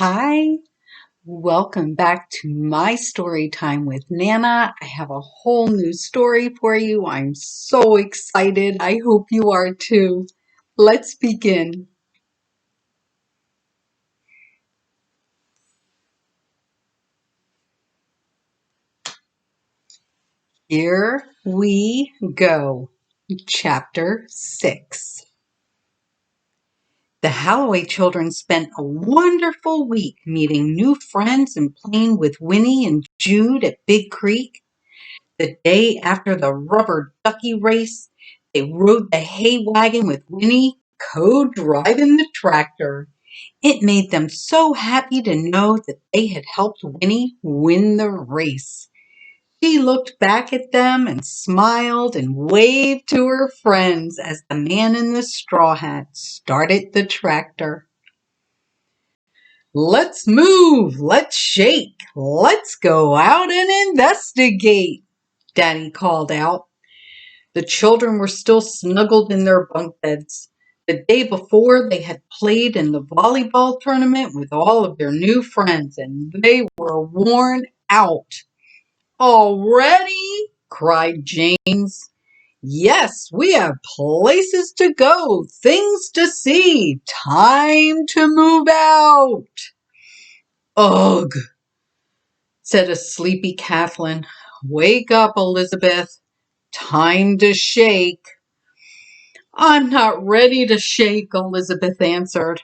Hi, welcome back to my story time with Nana. I have a whole new story for you. I'm so excited. I hope you are too. Let's begin. Here we go. Chapter 6. The Halloway children spent a wonderful week meeting new friends and playing with Winnie and Jude at Big Creek. The day after the rubber ducky race, they rode the hay wagon with Winnie, co-driving the tractor. It made them so happy to know that they had helped Winnie win the race. She looked back at them and smiled and waved to her friends as the man in the straw hat started the tractor. Let's move, let's shake, let's go out and investigate, Daddy called out. The children were still snuggled in their bunk beds. The day before, they had played in the volleyball tournament with all of their new friends, and they were worn out. Already? Cried James. Yes, we have places to go, things to see, time to move out. Ugh, said a sleepy Kathleen. Wake up, Elizabeth. Time to shake. I'm not ready to shake, Elizabeth answered.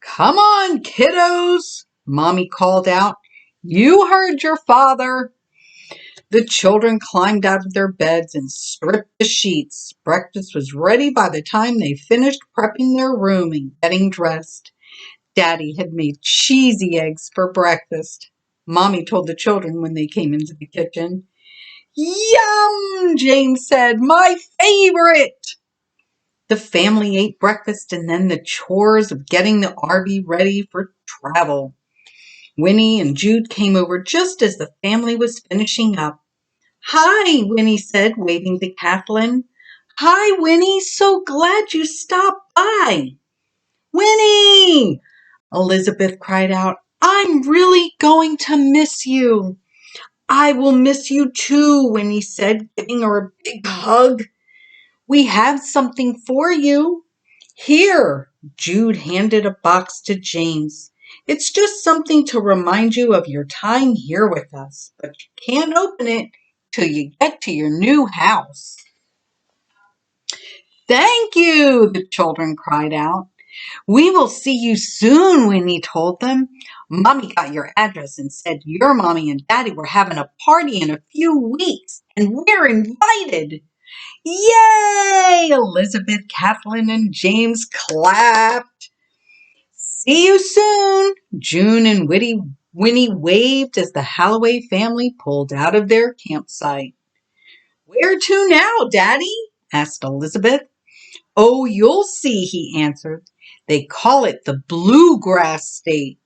Come on, kiddos, Mommy called out. You heard your father. The children climbed out of their beds and stripped the sheets. Breakfast was ready by the time they finished prepping their room and getting dressed. Daddy had made cheesy eggs for breakfast. Mommy told the children when they came into the kitchen. Yum, James said, my favorite. The family ate breakfast and then the chores of getting the RV ready for travel. Winnie and Jude came over just as the family was finishing up. Hi, Winnie said, waving to Kathleen. Hi, Winnie. So glad you stopped by. Winnie! Elizabeth cried out. I'm really going to miss you. I will miss you too, Winnie said, giving her a big hug. We have something for you. Here, Jude handed a box to James. It's just something to remind you of your time here with us, but you can't open it till you get to your new house. Thank you, the children cried out. We will see you soon, Winnie told them. Mommy got your address and said your mommy and daddy were having a party in a few weeks, and we're invited. Yay! Elizabeth, Kathleen, and James clapped. See you soon! June and Winnie waved as the Halloway family pulled out of their campsite. Where to now, Daddy? Asked Elizabeth. Oh, you'll see, he answered. They call it the Bluegrass State.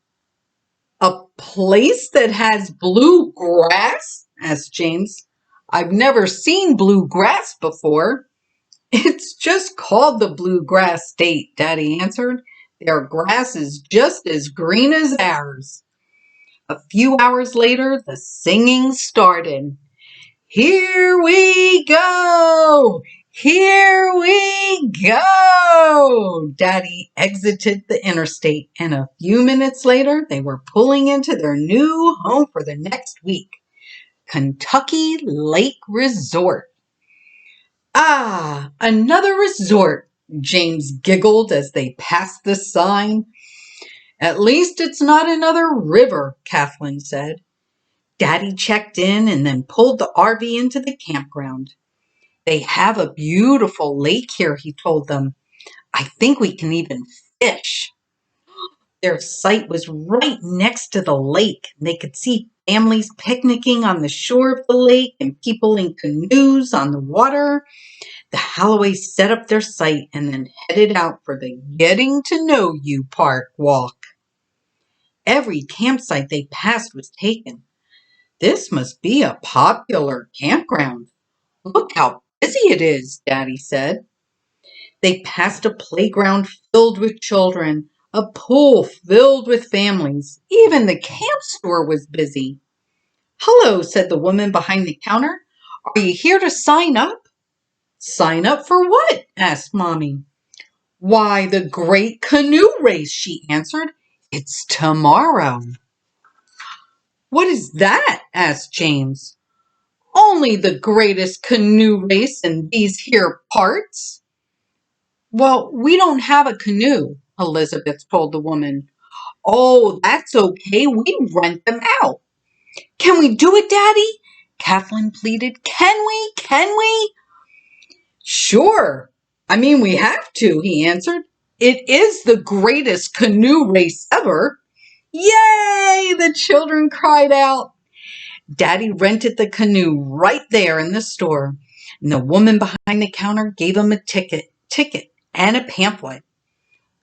A place that has blue grass? Asked James. I've never seen blue grass before. It's just called the Bluegrass State, Daddy answered. Their grass is just as green as ours. A few hours later, the singing started. Here we go! Here we go! Daddy exited the interstate, and a few minutes later, they were pulling into their new home for the next week, Kentucky Lake Resort. Ah, another resort, James giggled as they passed the sign. At least it's not another river, Kathleen said. Daddy checked in and then pulled the RV into the campground. They have a beautiful lake here, he told them. I think we can even fish. Their site was right next to the lake. They could see families picnicking on the shore of the lake and people in canoes on the water. The Halloways set up their site and then headed out for the Getting to Know You Park walk. Every campsite they passed was taken. This must be a popular campground. Look how busy it is, Daddy said. They passed a playground filled with children. A pool filled with families. Even the camp store was busy. "Hello," said the woman behind the counter. "Are you here to sign up?" "Sign up for what?" asked Mommy. "Why, the great canoe race," she answered. "It's tomorrow." "What is that?" asked James. "Only the greatest canoe race in these here parts." "Well, we don't have a canoe," Elizabeth told the woman. "Oh, that's okay. We rent them out." "Can we do it, Daddy?" Kathleen pleaded. "Can we? Can we?" "Sure. We have to," he answered. "It is the greatest canoe race ever." "Yay!" the children cried out. Daddy rented the canoe right there in the store, and the woman behind the counter gave him a ticket and a pamphlet.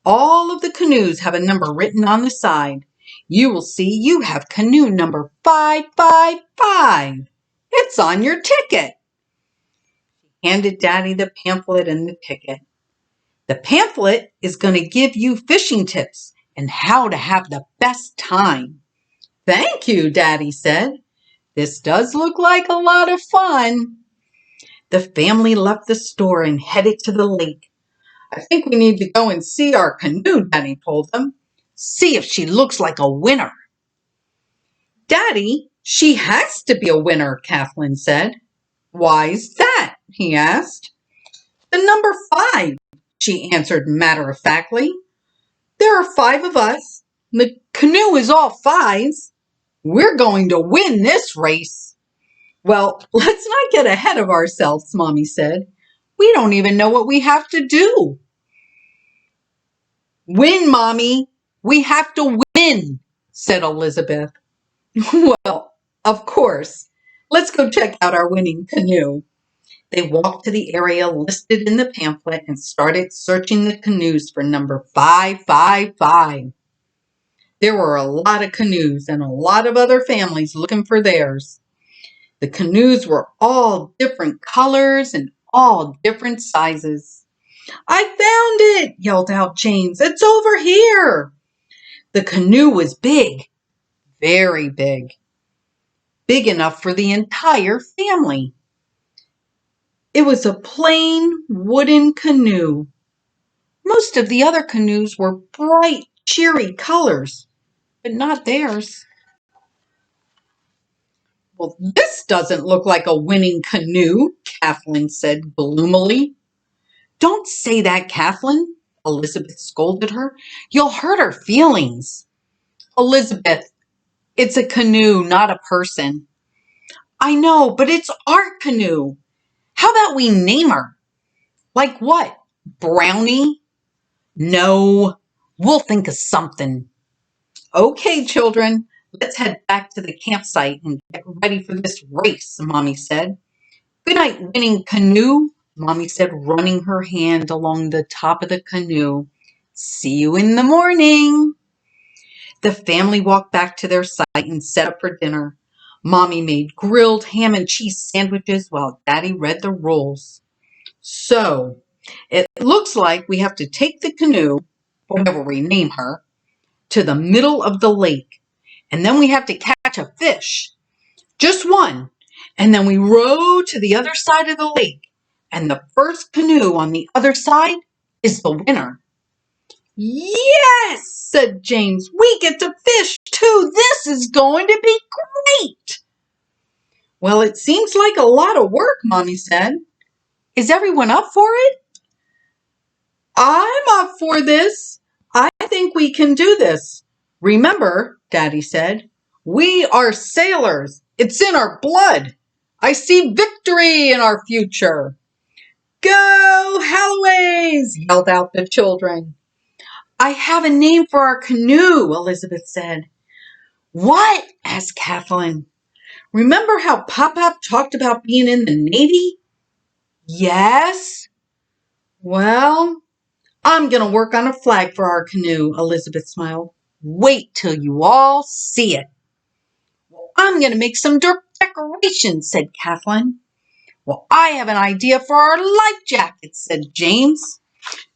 All of the canoes have a number written on the side. You will see you have canoe number 555. It's on your ticket. He handed Daddy the pamphlet and the ticket. "The pamphlet is going to give you fishing tips and how to have the best time." "Thank you," Daddy said. "This does look like a lot of fun." The family left the store and headed to the lake. "I think we need to go and see our canoe," Daddy told them. "See if she looks like a winner." "Daddy, she has to be a winner," Kathleen said. "Why's that?" he asked. "The number 5, she answered matter-of-factly. "There are 5 of us. The canoe is all 5s. We're going to win this race." "Well, let's not get ahead of ourselves," Mommy said. "We don't even know what we have to do." "Win, Mommy. We have to win," said Elizabeth. "Well, of course. Let's go check out our winning canoe." They walked to the area listed in the pamphlet and started searching the canoes for number 555. There were a lot of canoes and a lot of other families looking for theirs. The canoes were all different colors and all different sizes. "I found it!" yelled out James. "It's over here!" The canoe was big, very big, big enough for the entire family. It was a plain wooden canoe. Most of the other canoes were bright, cheery colors, but not theirs. "Well, this doesn't look like a winning canoe," Kathleen said gloomily. "Don't say that, Kathleen," Elizabeth scolded her. "You'll hurt her feelings." "Elizabeth, it's a canoe, not a person." "I know, but it's our canoe. How about we name her?" "Like what? Brownie?" "No, we'll think of something." "Okay, children, let's head back to the campsite and get ready for this race," Mommy said. "Good night, Winning Canoe," Mommy said, running her hand along the top of the canoe. "See you in the morning." The family walked back to their site and set up for dinner. Mommy made grilled ham and cheese sandwiches while Daddy read the rules. "So, it looks like we have to take the canoe, whatever we name her, to the middle of the lake. And then we have to catch a fish. Just one. And then we row to the other side of the lake. And the first canoe on the other side is the winner." "Yes," said James. "We get to fish too. This is going to be great." "Well, it seems like a lot of work," Mommy said. "Is everyone up for it?" "I'm up for this. I think we can do this. Remember," Daddy said, "we are sailors. It's in our blood. I see victory in our future." "Go, Halloways!" yelled out the children. "I have a name for our canoe," Elizabeth said. "What?" asked Kathleen. "Remember how Pop-Pop talked about being in the Navy?" "Yes." "Well, I'm going to work on a flag for our canoe," Elizabeth smiled. "Wait till you all see it." "Well, I'm going to make some decorations," said Kathleen. "Well, I have an idea for our life jackets," said James.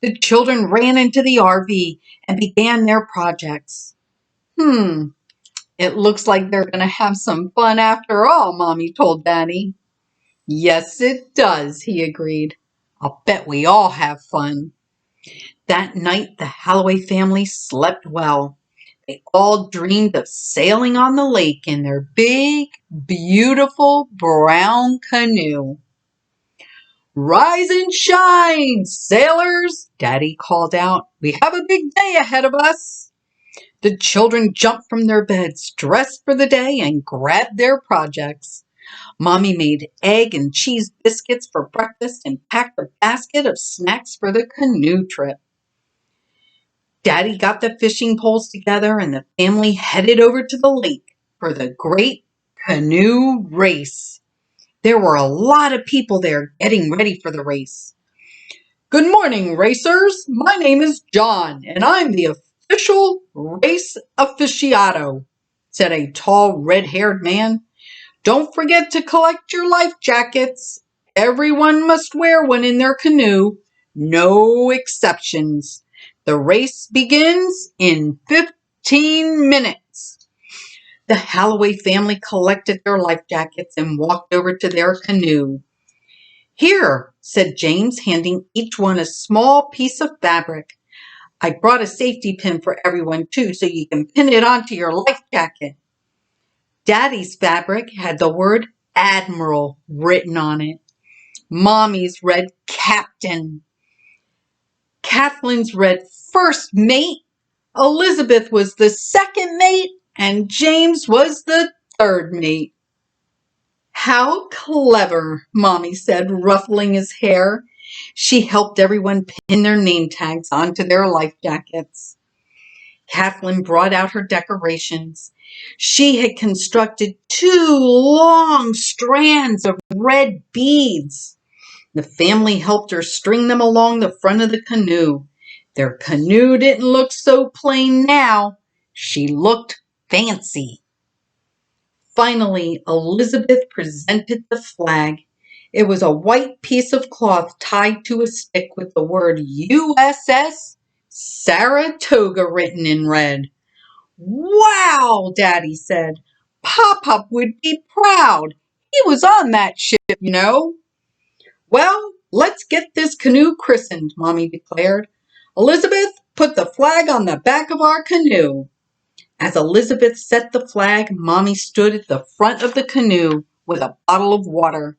The children ran into the RV and began their projects. It looks like they're going to have some fun after all, Mommy told Daddy. Yes, it does, he agreed. I'll bet we all have fun. That night, the Halloway family slept well. They all dreamed of sailing on the lake in their big, beautiful brown canoe. Rise and shine, sailors, Daddy called out. We have a big day ahead of us. The children jumped from their beds, dressed for the day, and grabbed their projects. Mommy made egg and cheese biscuits for breakfast and packed a basket of snacks for the canoe trip. Daddy got the fishing poles together and the family headed over to the lake for the great canoe race. There were a lot of people there getting ready for the race. Good morning, racers. My name is John, and I'm the official race aficionado, said a tall, red-haired man. Don't forget to collect your life jackets. Everyone must wear one in their canoe. No exceptions. The race begins in 15 minutes. The Halloway family collected their life jackets and walked over to their canoe. Here, said James, handing each one a small piece of fabric. I brought a safety pin for everyone, too, so you can pin it onto your life jacket. Daddy's fabric had the word Admiral written on it. Mommy's read Captain. Kathleen's read First Mate. Elizabeth was the second mate, and James was the third mate. How clever, Mommy said, ruffling his hair. She helped everyone pin their name tags onto their life jackets. Kathleen brought out her decorations. She had constructed 2 long strands of red beads. The family helped her string them along the front of the canoe. Their canoe didn't look so plain now. She looked fancy. Finally, Elizabeth presented the flag. It was a white piece of cloth tied to a stick with the word USS Saratoga written in red. Wow, Daddy said. Pop-Pop would be proud. He was on that ship, you know. Well, let's get this canoe christened, Mommy declared. Elizabeth, put the flag on the back of our canoe. As Elizabeth set the flag, Mommy stood at the front of the canoe with a bottle of water.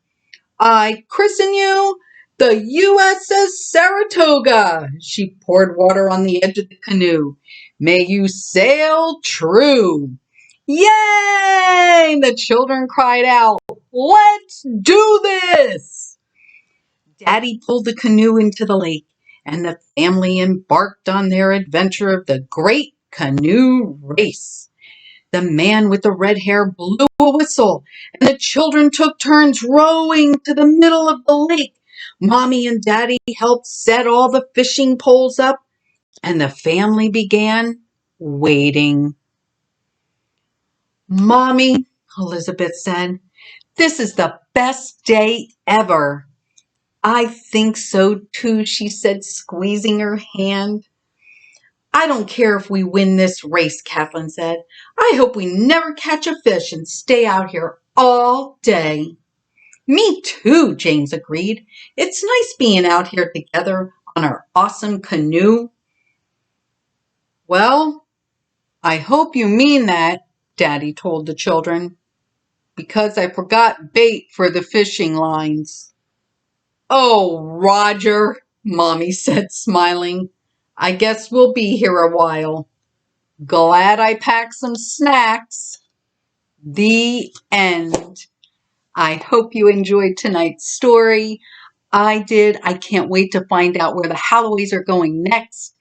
I christen you the USS Saratoga. She poured water on the edge of the canoe. May you sail true. Yay! The children cried out. Let's do this! Daddy pulled the canoe into the lake, and the family embarked on their adventure of the Great Canoe Race. The man with the red hair blew a whistle, and the children took turns rowing to the middle of the lake. Mommy and Daddy helped set all the fishing poles up, and the family began waiting. Mommy, Elizabeth said, this is the best day ever. I think so too, she said, squeezing her hand. I don't care if we win this race, Kathleen said. I hope we never catch a fish and stay out here all day. Me too, James agreed. It's nice being out here together on our awesome canoe. Well, I hope you mean that, Daddy told the children, because I forgot bait for the fishing lines. Oh, Roger, Mommy said, smiling. I guess we'll be here a while. Glad I packed some snacks. The end. I hope you enjoyed tonight's story. I did. I can't wait to find out where the Halloways are going next.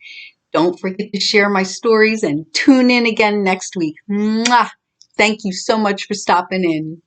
Don't forget to share my stories and tune in again next week. Mwah! Thank you so much for stopping in.